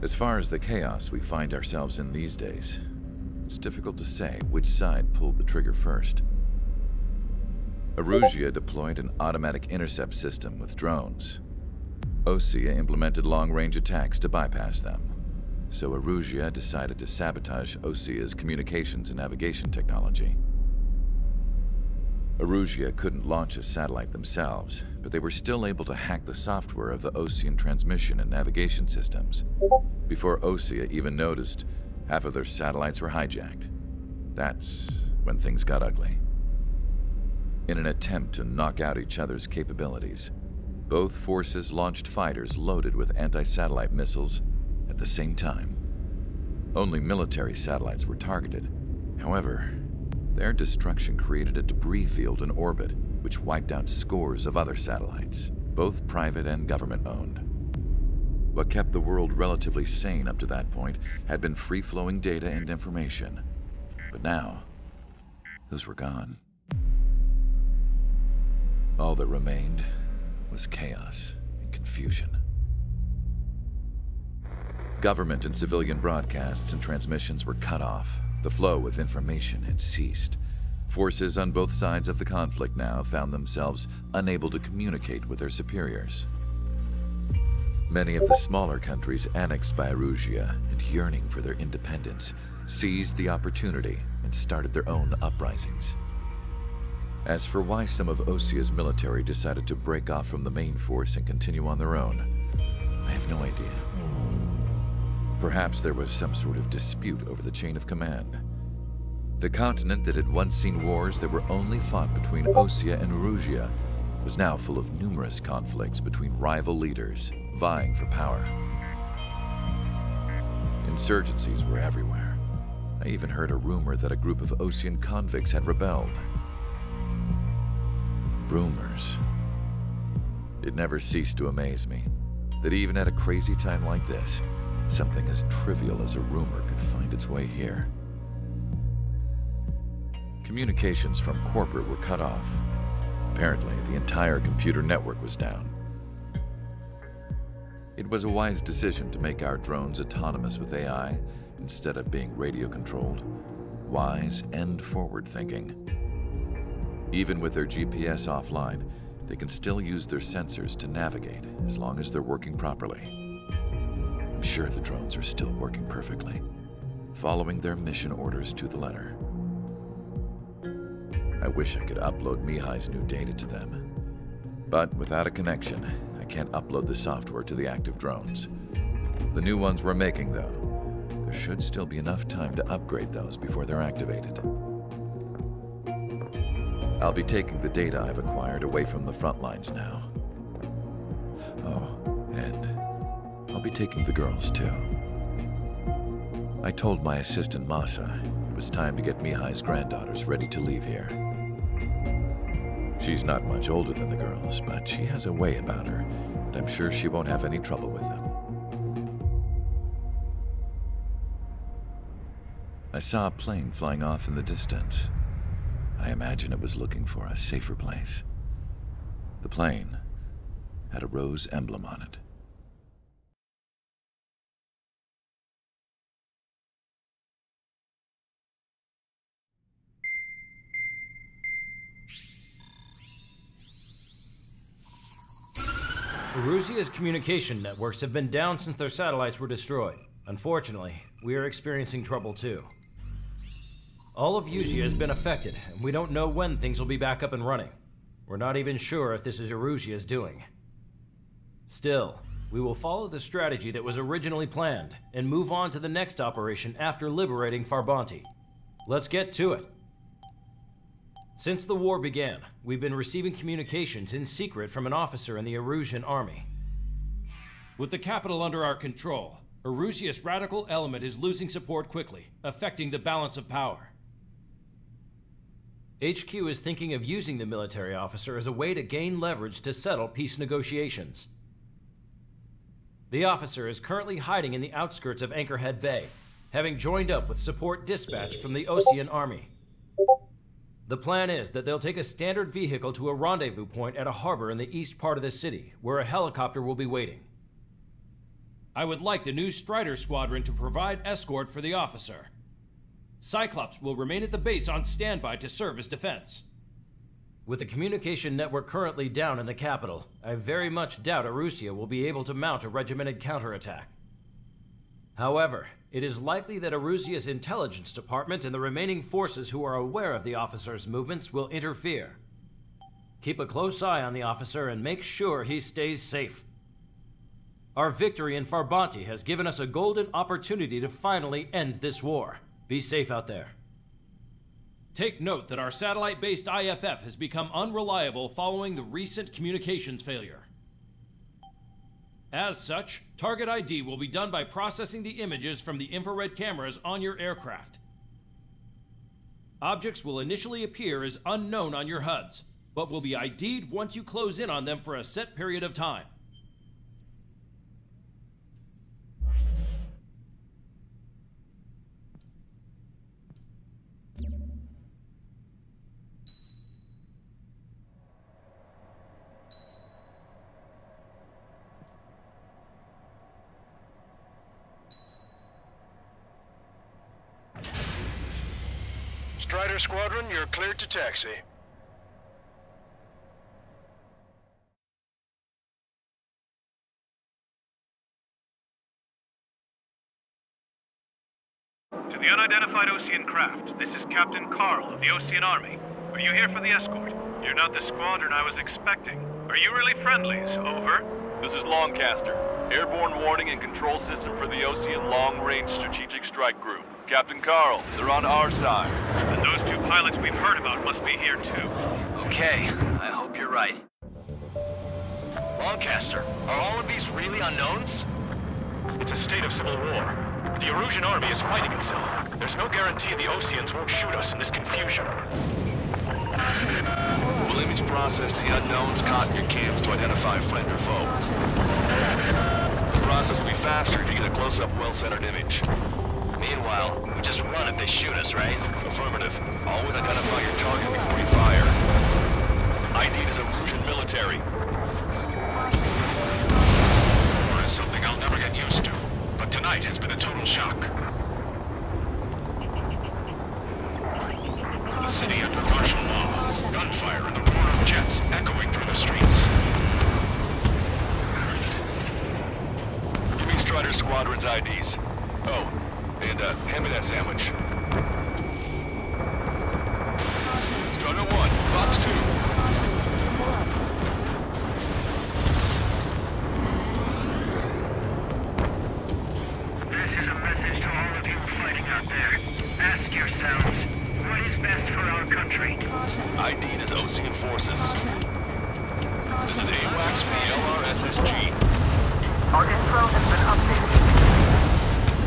As far as the chaos we find ourselves in these days, it's difficult to say which side pulled the trigger first. Erusia deployed an automatic intercept system with drones. Osea implemented long-range attacks to bypass them. So Erusia decided to sabotage Osea's communications and navigation technology. Erusia couldn't launch a satellite themselves, but they were still able to hack the software of the Osean transmission and navigation systems. Before Osea even noticed, half of their satellites were hijacked. That's when things got ugly. In an attempt to knock out each other's capabilities, both forces launched fighters loaded with anti-satellite missiles at the same time. Only military satellites were targeted. However, their destruction created a debris field in orbit, which wiped out scores of other satellites, both private and government-owned. What kept the world relatively sane up to that point had been free-flowing data and information. But now, those were gone. All that remained was chaos and confusion. Government and civilian broadcasts and transmissions were cut off. The flow of information had ceased. Forces on both sides of the conflict now found themselves unable to communicate with their superiors. Many of the smaller countries annexed by Erusia and yearning for their independence seized the opportunity and started their own uprisings. As for why some of Osea's military decided to break off from the main force and continue on their own, I have no idea. Perhaps there was some sort of dispute over the chain of command. The continent that had once seen wars that were only fought between Osea and Erusia was now full of numerous conflicts between rival leaders vying for power. Insurgencies were everywhere. I even heard a rumor that a group of Osean convicts had rebelled. Rumors. It never ceased to amaze me that even at a crazy time like this, something as trivial as a rumor could find its way here. Communications from corporate were cut off. Apparently, the entire computer network was down. It was a wise decision to make our drones autonomous with AI instead of being radio-controlled. Wise and forward-thinking. Even with their GPS offline, they can still use their sensors to navigate as long as they're working properly. I'm sure the drones are still working perfectly, following their mission orders to the letter. I wish I could upload Mihai's new data to them. But without a connection, I can't upload the software to the active drones. The new ones we're making, though, there should still be enough time to upgrade those before they're activated. I'll be taking the data I've acquired away from the front lines now. Oh, and I'll be taking the girls, too. I told my assistant, Masa, it was time to get Mihai's granddaughters ready to leave here. She's not much older than the girls, but she has a way about her, and I'm sure she won't have any trouble with them. I saw a plane flying off in the distance. I imagine it was looking for a safer place. The plane had a rose emblem on it. Erusia's communication networks have been down since their satellites were destroyed. Unfortunately, we are experiencing trouble too. All of Erusia has been affected, and we don't know when things will be back up and running. We're not even sure if this is Erusia's doing. Still, we will follow the strategy that was originally planned and move on to the next operation after liberating Farbanti. Let's get to it. Since the war began, we've been receiving communications in secret from an officer in the Erusian army. With the capital under our control, Erusia's radical element is losing support quickly, affecting the balance of power. HQ is thinking of using the military officer as a way to gain leverage to settle peace negotiations. The officer is currently hiding in the outskirts of Anchorhead Bay, having joined up with support dispatched from the Osean army. The plan is that they'll take a standard vehicle to a rendezvous point at a harbor in the east part of the city, where a helicopter will be waiting. I would like the new Strider Squadron to provide escort for the officer. Cyclops will remain at the base on standby to serve as defense. With the communication network currently down in the capital, I very much doubt Arusea will be able to mount a regimented counterattack. However, it is likely that Arusea's intelligence department and the remaining forces who are aware of the officer's movements will interfere. Keep a close eye on the officer and make sure he stays safe. Our victory in Farbanti has given us a golden opportunity to finally end this war. Be safe out there. Take note that our satellite-based IFF has become unreliable following the recent communications failure. As such, target ID will be done by processing the images from the infrared cameras on your aircraft. Objects will initially appear as unknown on your HUDs, but will be ID'd once you close in on them for a set period of time. Strider Squadron, you're cleared to taxi. To the unidentified Osean craft, this is Captain Carl of the Osean Army. Are you here for the escort? You're not the squadron I was expecting. Are you really friendlies? Over. This is Longcaster. Airborne warning and control system for the Osean Long-Range Strategic Strike Group. Captain Carl, they're on our side. And those two pilots we've heard about must be here too. Okay, I hope you're right. Longcaster, are all of these really unknowns? It's a state of civil war. The Erusian army is fighting itself. There's no guarantee the Oseans won't shoot us in this confusion. We'll image process the unknowns caught in your cams to identify friend or foe. The process will be faster if you get a close-up, well-centered image. Meanwhile, we just run if they shoot us, right? Affirmative. Always identify your target before you fire. ID is Erusian military. War is something I'll never get used to, but tonight has been a total shock. The city under martial law, gunfire and the roar of jets echoing through the streets. Give me Strider Squadron's IDs. Oh, and hand me that sandwich. Strider 1, Fox 2. This is a message to all of you fighting out there. Ask yourselves, what is best for our country? ID'd as Osean forces. This is AWACS from the LRSSG. Our intro has been updated.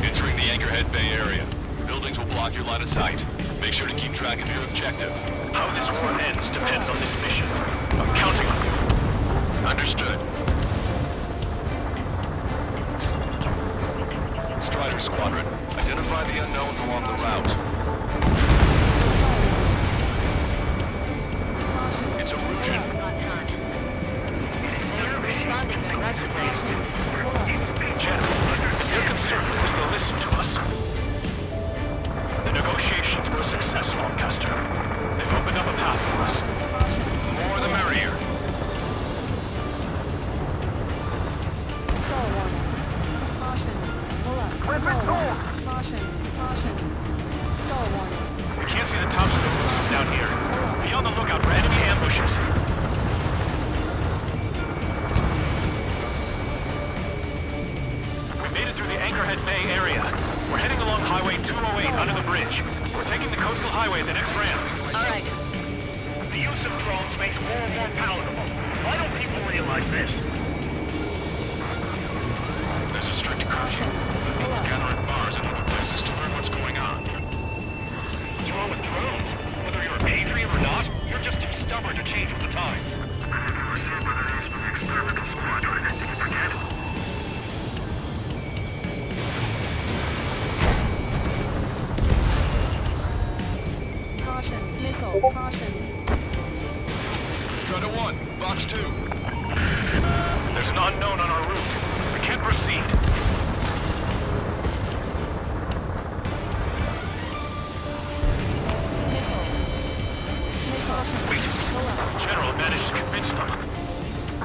Entering the Anchorhead Bay area. Buildings will block your line of sight. Make sure to keep track of your objective. How this war ends depends on this mission. I'm counting on you. Understood. Strider Squadron, identify the unknowns along the route. It's Erusian. You're responding aggressively. General, your concern was to listen to us. The negotiations were a success, Lancaster. They've opened up a path for us. The more the merrier. We can't see the tops of the roofs from down here. Be on the lookout for enemy ambushes. We made it through the Anchorhead Bay area. We're heading along Highway 208 under the bridge. We're taking the coastal highway at the next ramp. All right. The use of drones makes war more palatable. Why don't people realize this? There's a strict curfew. People gather at bars and other places to learn what's going on. What's wrong with drones? Whether you're a patriot or not, you're just too stubborn to change with the times. Strider 1, Fox 2. There's an unknown on our route. We can't proceed. General managed to convince them.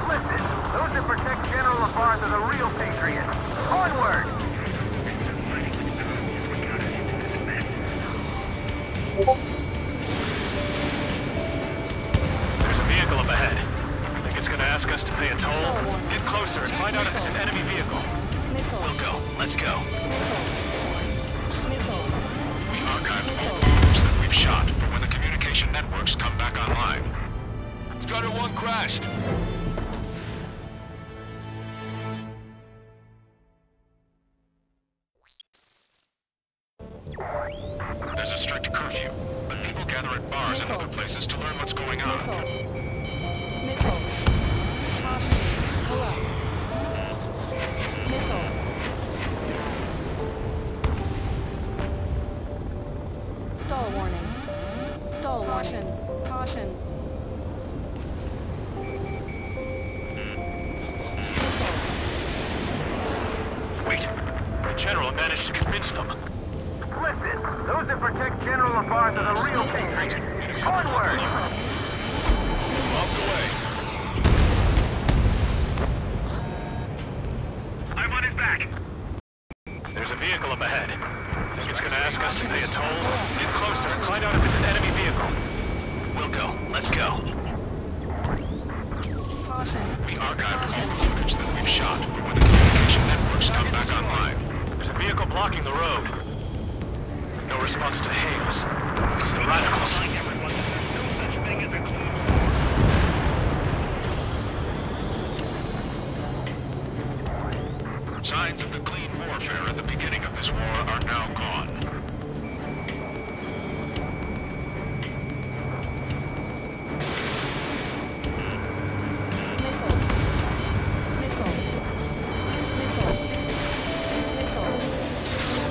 Listen, those that protect General LaFarge are the real patriots. Onward! There's a vehicle up ahead. Think it's gonna ask us to pay a toll? Get closer and find out if it's an enemy vehicle. We'll go. Let's go. We archived all footage that we've shot for when the communication networks come back online. Strider 1 crashed. There's a strict curfew, but people gather at bars and other places to learn what's going on. Stall warning. Stall warning. Caution. Wait. The General managed to convince them. Listen, those that protect General LaFarge are the real patriots. Onward! Miles away. I'm on his back. There's a vehicle up ahead. Think it's gonna ask us to pay a toll? Get closer and find out if it's an enemy vehicle. We'll go. Let's go. We archived all the footage that we've shot for when the communication networks come back online. There's a vehicle blocking the road. No response to hails. It's the radicals. Signs of the clean warfare at the beginning of this war are now gone.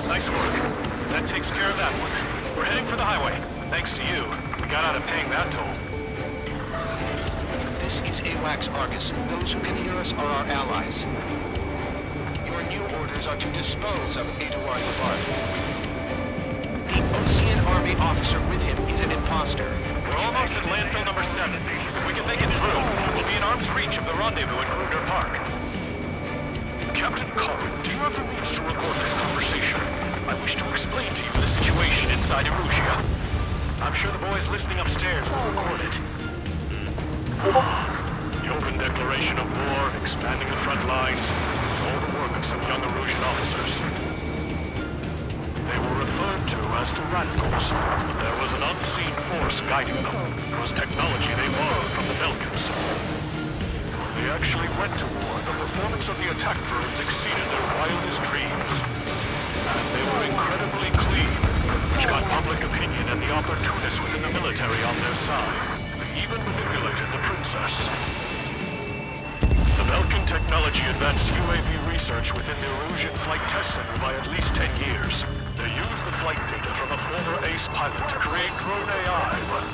Nice work. That takes care of that one. We're heading for the highway. Thanks to you, we got out of paying that toll. This is AWACS Argus. Those who can hear us are our allies. Your new orders are to dispose of Eduard LaFarge. The Ocean Army officer with him is an imposter. We're almost at landfill number 7. If we can make it through, we'll be in arm's reach of the rendezvous at Kruger Park. Captain Collin, do you have the means to record this conversation? I wish to explain to you the situation inside Erusia. I'm sure the boys listening upstairs will record it. The open declaration of war, expanding the front lines, is all the work of some young Erusian officers. They were referred to as the radicals, but there was an unseen force guiding them. It was technology they borrowed from the Belkans. When they actually went to war, the performance of the attack drones exceeded their wildest dreams. And they were incredibly clean, which got public opinion and the opportunists within the military on their side. They even manipulated the princess. The Belkan technology advanced UAV research within the Erusian Flight Test Center by at least 10 years. They used the flight data from a former ace pilot to create drone AI, but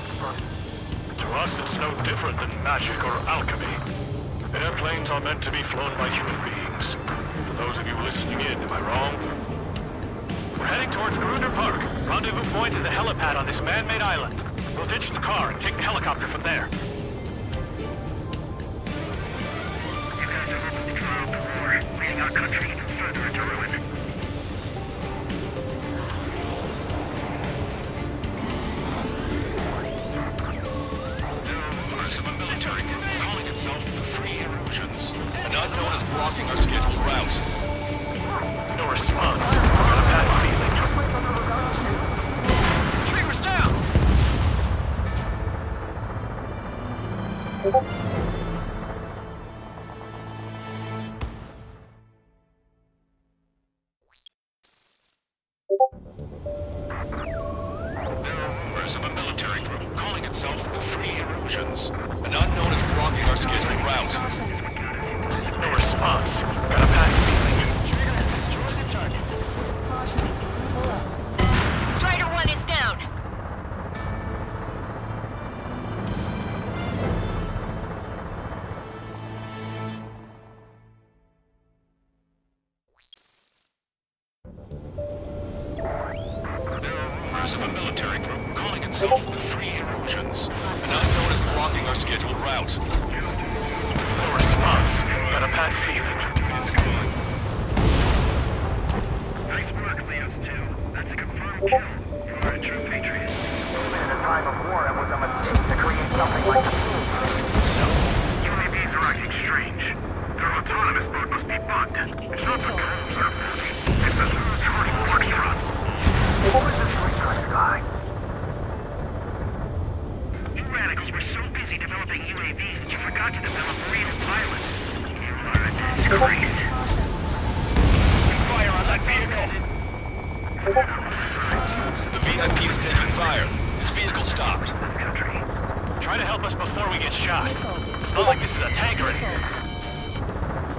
to us it's no different than magic or alchemy. Airplanes are meant to be flown by human beings. For those of you listening in, am I wrong? We're heading towards Gruner Park. Rendezvous point is the helipad on this man-made island. We'll ditch the car and take the helicopter from there. You guys are able to draw out the war, leading our country even further into ruin. There are rumors of a military group calling itself the Free Erusians. An unknown is blocking our scheduled route. No response. Got a bad feeling. Streamer's down! There are rumors of a military group calling itself the Free Erusians. An unknown is blocking our scheduled route. No response. Got a bad feeling. Strider 1 is down. There are rumors of a military group calling itself the Free Erusians. An unknown is blocking scheduled route. No response. Got a bad feeling. Nice work, Leos 2. That's a confirmed kill for a true patriot. Even in a time of war, it was a mistake to create something like this. So, UAVs are acting strange. Their autonomous mode must be bugged. It's not the drones that are faulty. It's the charge force run. What was this research guy? You radicals were so busy developing UAVs that you forgot to develop real violence. You are a disgrace. Fire on that vehicle! The VIP is taking fire. His vehicle stopped. Try to help us before we get shot. It's not like this is a tanker in here.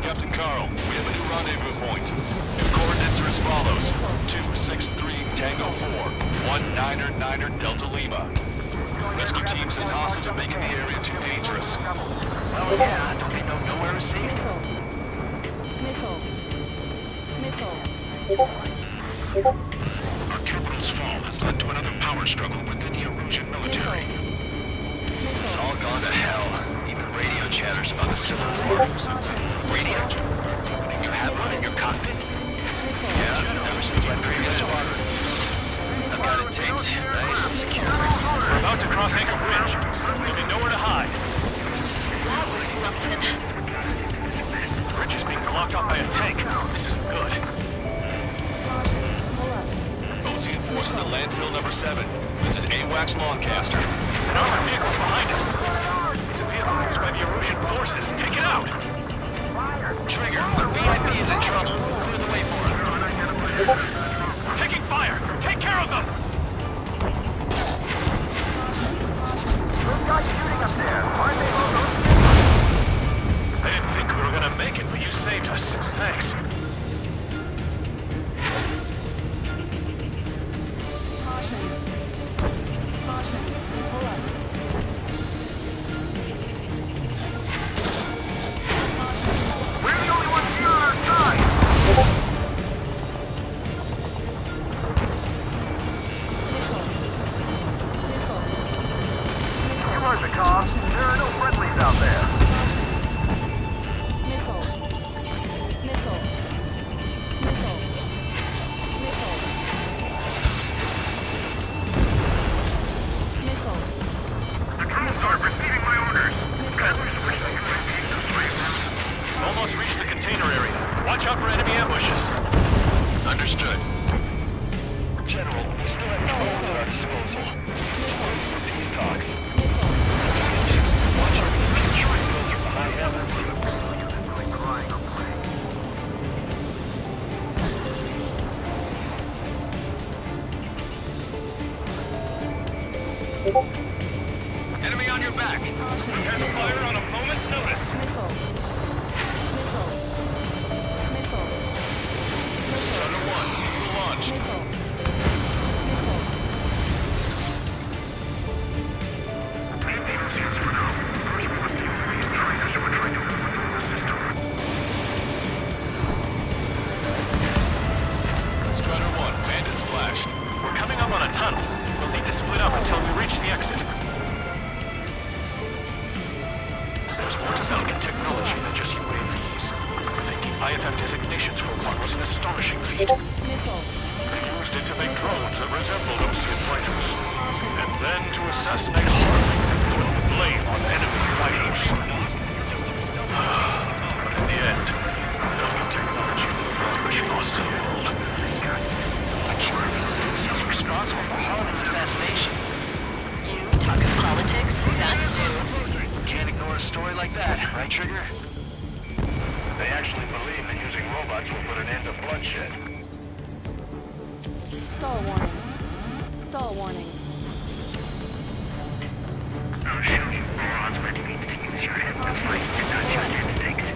Captain Carl, we have a new rendezvous point. New coordinates are as follows. 263 Tango 4, 1999 Delta Lima. Rescue team says hostiles are making the area too dangerous. Oh yeah, don't they know nowhere is safe? Our capital's fall has led to another power struggle within the Erusian military. It's all gone to hell. Even radio chatters about the civil war. Radio? You have one in your cockpit? Yeah, ever since my previous squadron. I've got it taped, nice and secure. We're about to cross Anchor Bridge. There'll be nowhere to hide. That was something. The bridge is being blocked off by a tank. This isn't good. Ocean forces at landfill number 7. This is AWACS Lancaster. An armored vehicle's behind us. It's a vehicle used by the Erusian forces. Take it out! Trigger, our VIP is in trouble. Clear the way for him. We're taking fire! Take care of them! Those guys shooting up there. Aren't they both? I didn't think we were gonna make it, but you saved us. Thanks. We're the only ones here on our side. You heard the cops. There are no friendlies out there. The drones are receiving my orders. Almost reached the container area. Watch out for enemy ambushes. Understood. General, we still have drones at our disposal. These talks. Watch out for the picture and go through the high heavens. Enemy on your back. Prepare to fire on a moment's notice. Thunder 1, missile launched. Strider 1, bandit splashed. We're coming up on a tunnel. We'll need to split up until we reach the exit. There's more to Falcon technology than just UAVs. Thinking IFF designations for one was an astonishing feat. They used it to make drones that resembled Ocean fighters. And then to assassinate Harley and put the blame on enemy fighters. But in the end, Falcon technology was lost to the world. He's responsible for Harlan's assassination. You talking politics? That's new. Can't ignore a story like that, right, Trigger? They actually believe that using robots will put an end to bloodshed. Stall warning. Stall warning. I'll show you morons what it means to use your head to fight and not your instincts.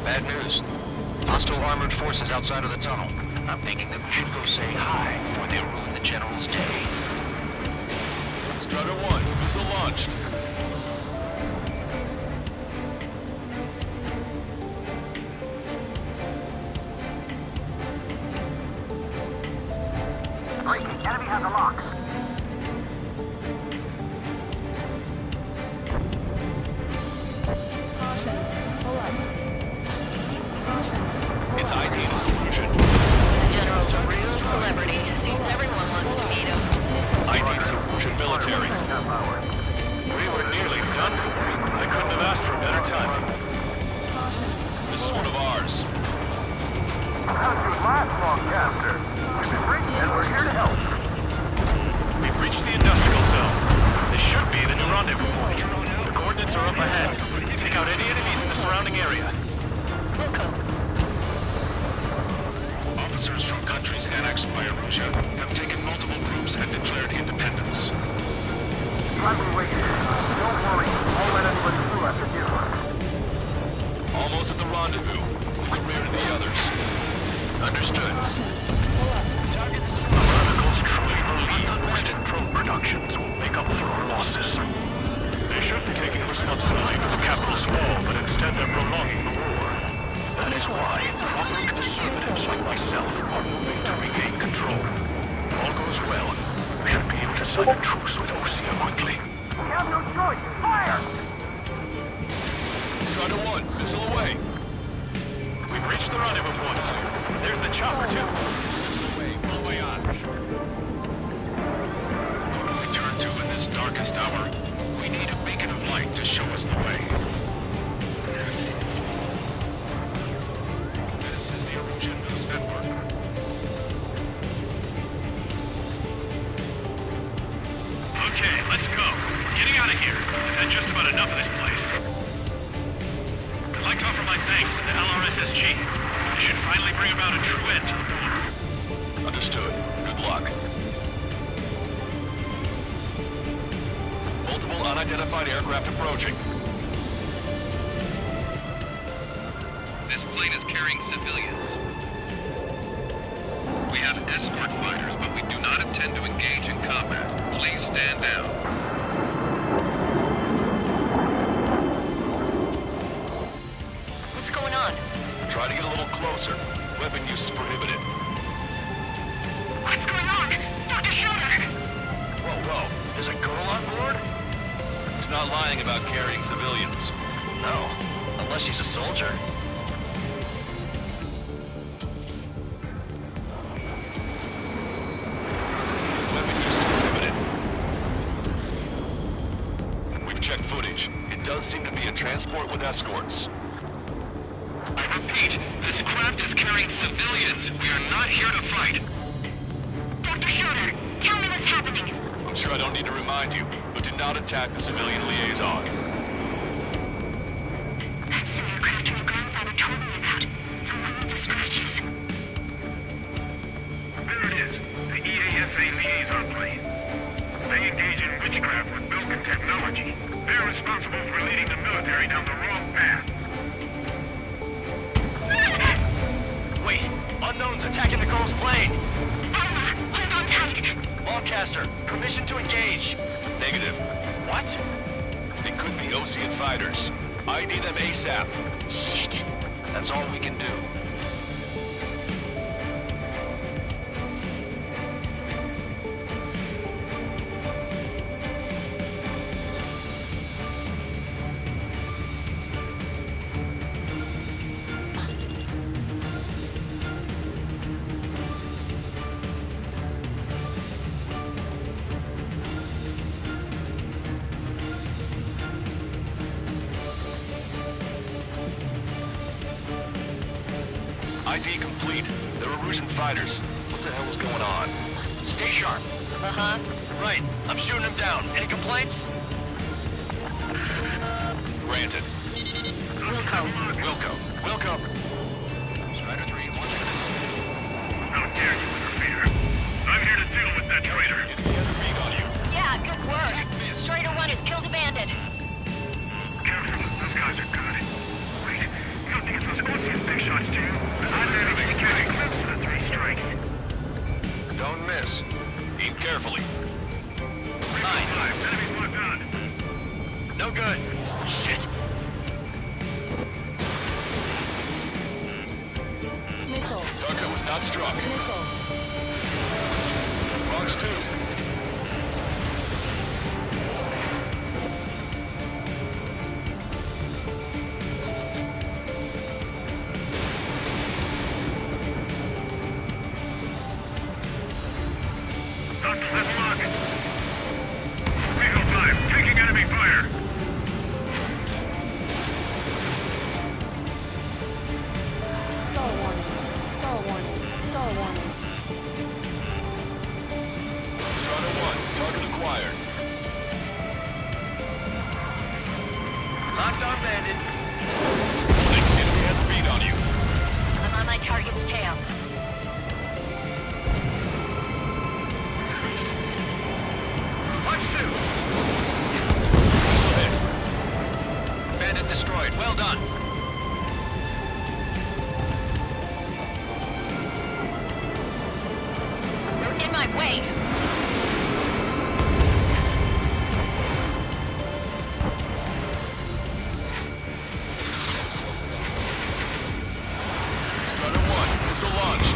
Bad news. Hostile armored forces outside of the tunnel. I'm thinking that we should go say hi before they ruin the General's day. Strider 1, missile launched. Breaking. Enemy has a lock. Understood. The radicals truly believe boosted drone productions will make up for our losses. They should be taking responsibility for the capital's fall, but instead they're prolonging the war. That is why proper conservatives like myself are moving to regain control. If all goes well, we should be able to sign a truce with Osea quickly. We have no choice. Fire! Strider 1, missile away. We've reached the rendezvous point. There's the chopper, too. Missile away, bon voyage. We turn to in this darkest hour. We need a beacon of light to show us the way. This is the Erosion News Network. Okay, let's go. Getting out of here. I've had just about enough of this place. I'd like to offer my thanks to the LRSSG. It should finally bring about a true end to the war. Understood. Good luck. Multiple unidentified aircraft approaching. This plane is carrying civilians. We have escort fighters, but we do not intend to engage in combat. Please stand down. What's going on? Try to get a little closer. Weapon use is prohibited. What's going on? Dr. Schroeder! Whoa. There's a girl on board? He's not lying about carrying civilians. No. Unless she's a soldier. Weapon use is prohibited. We've checked footage. It does seem to be a transport with escorts. I repeat, this craft is carrying civilians. We are not here to fight. Dr. Schroeder, tell me what's happening. I'm sure I don't need to remind you, but do not attack the civilian liaison. That's the aircraft my grandfather told me about. The one with the scratches. There it is. The EASA liaison plane. They engage in witchcraft with Belkin technology. They're responsible for leading the military down the wrong path. Wait! Unknown's attacking the girl's plane! Alma, hold on tight. Longcaster, permission to engage. Negative. What? It could be Osean fighters. ID them ASAP. Shit. That's all we can do. ID complete. They're Erusian fighters. What the hell is going on? Stay sharp. Uh-huh. Right. I'm shooting him down. Any complaints? Granted. Wilco. Wilco. Strider 3, launching missile. How dare you interfere? I'm here to deal with that traitor. He has a beak on you. Yeah, good work. Strider 1 has killed a bandit. Careful, those guys are good. Wait, you don't think it's those Osean big shots, do you? I managed to catch a glimpse of the 3 strikes. Don't miss. Aim carefully. 5, enemies locked on. No good. Shit. Missile. Target was not struck. Missile. Fox 2. Dr. Letlock. Eagle 5, taking enemy fire. Stall warning. Stall warning. Stall warning. Strider 1. Target acquired. Locked on bandit. Enemy has a bead on you. I'm on my target's tail. Punch 2. Missile hit. Bandit destroyed. Well done. Missile launched.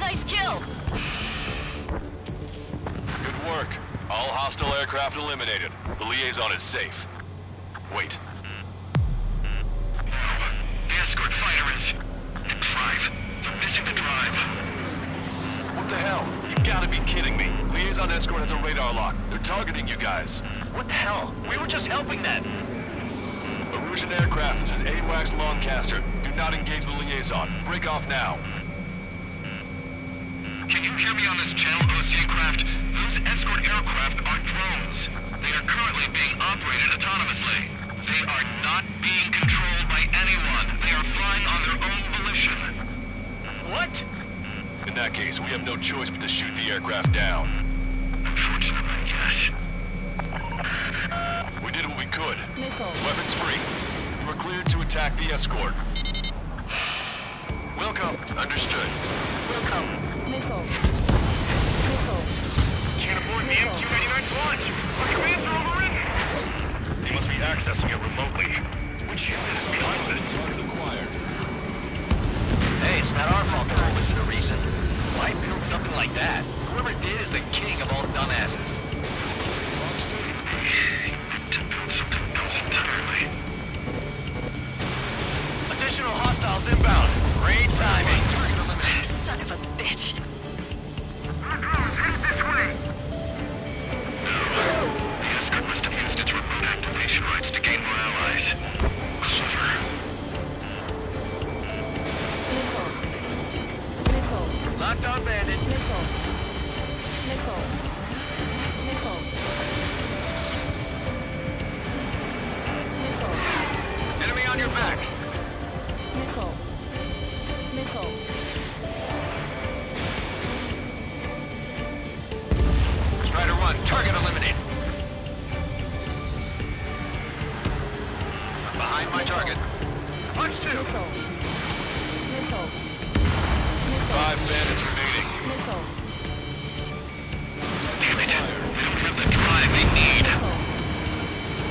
Nice kill! Good work. All hostile aircraft eliminated. The liaison is safe. Wait. The escort fighter is... the drive. They're missing the drive. What the hell? You gotta be kidding me. Liaison escort has a radar lock. They're targeting you guys. What the hell? We were just helping them. Erusian aircraft, this is AWACS Longcaster. Do not engage the liaison. Break off now. Can you hear me on this channel, Ocean Craft? Those escort aircraft are drones. They are currently being operated autonomously. They are not being controlled by anyone. They are flying on their own volition. What? In that case, we have no choice but to shoot the aircraft down. Unfortunately, yes. We did what we could. Missile. Weapons free. You are cleared to attack the escort. Wilco. Understood. Wilco. Missile. Missile. Can't afford the MQ-99's launch. Our commands are overridden. They must be accessing it remotely. Which unit is behind this? Target acquired. Hey, it's not our fault they won't listen to reason. Why build something like that? Whoever did is the king of all dumbasses. To build something else entirely. Additional hostiles inbound. Great timing. Son of a bitch. The escort must have used its remote activation rights to gain more allies. Clever. Missile. Missile. Locked on bandit. Missile. Missile. Missile. Missile. Enemy on your back. Missile. Missile. Strider 1, target eliminated. Behind my target. Punch 2. Missile. Missile. 5 bandits remaining. Missile. Damn it. They don't have the drive they need.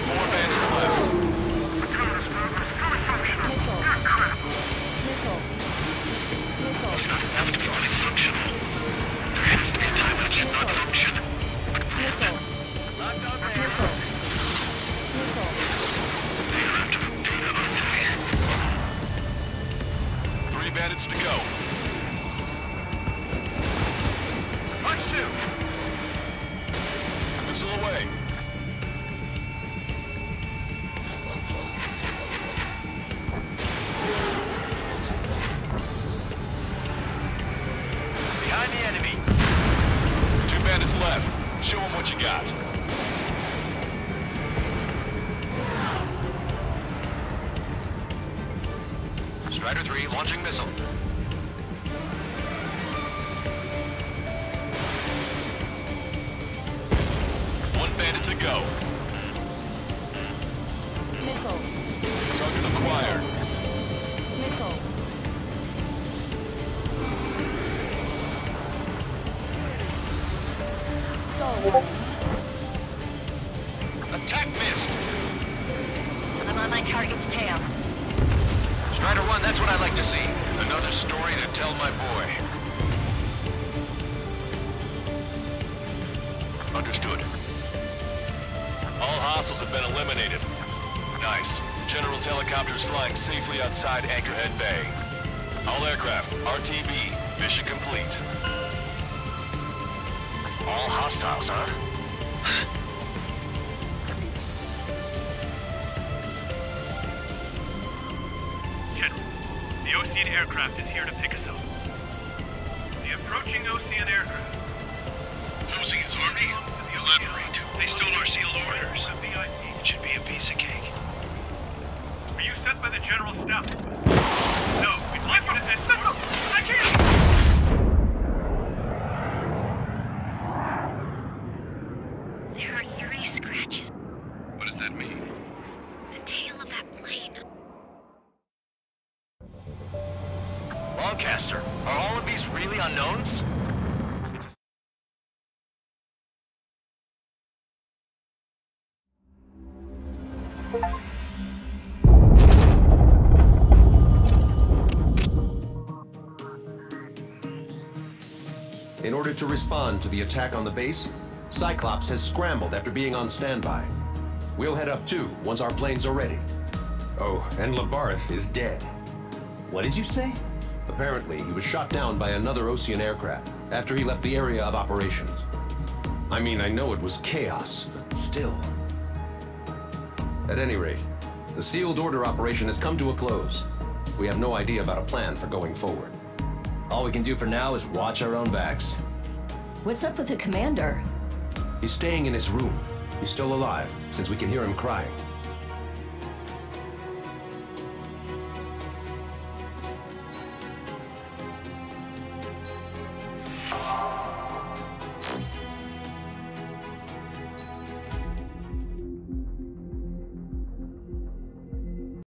4 bandits left. Missile. Missile. It's not supposed to be fully functional. There has to be a time when it should not function. Missile. Locked on bandit. Missile. Missile. They are out of data, aren't they? 3 bandits to go. Punch 2. Missile away. Behind the enemy. 2 bandits left. Show them what you got. Strider 3 launching missile. One bandit to go. Missile. Target acquired. Missile. Attack missed. I'm on my target's tail. Strider 1, that's what I like to see. Another story to tell my boy. Understood. All hostiles have been eliminated. Nice. General's helicopter is flying safely outside Anchorhead Bay. All aircraft, RTB, mission complete. All hostiles, huh? General, the Ocean aircraft is here to pick us up. The approaching Ocean aircraft. Ocean's army? Elaborate. They stole our sealed orders. It should be a piece of cake. Were you sent by the General Staff? No, we'd like you to send... I can't! There are 3 scratches. What does that mean? The tail of that plane. Longcaster, are all of these really unknowns? order to respond to the attack on the base, Cyclops has scrambled after being on standby. We'll head up too, once our planes are ready. Oh, and Labarth is dead. What did you say? Apparently, he was shot down by another Osean aircraft after he left the area of operations. I mean, I know it was chaos, but still. At any rate, the sealed order operation has come to a close. We have no idea about a plan for going forward. All we can do for now is watch our own backs. What's up with the commander? He's staying in his room. He's still alive, since we can hear him crying.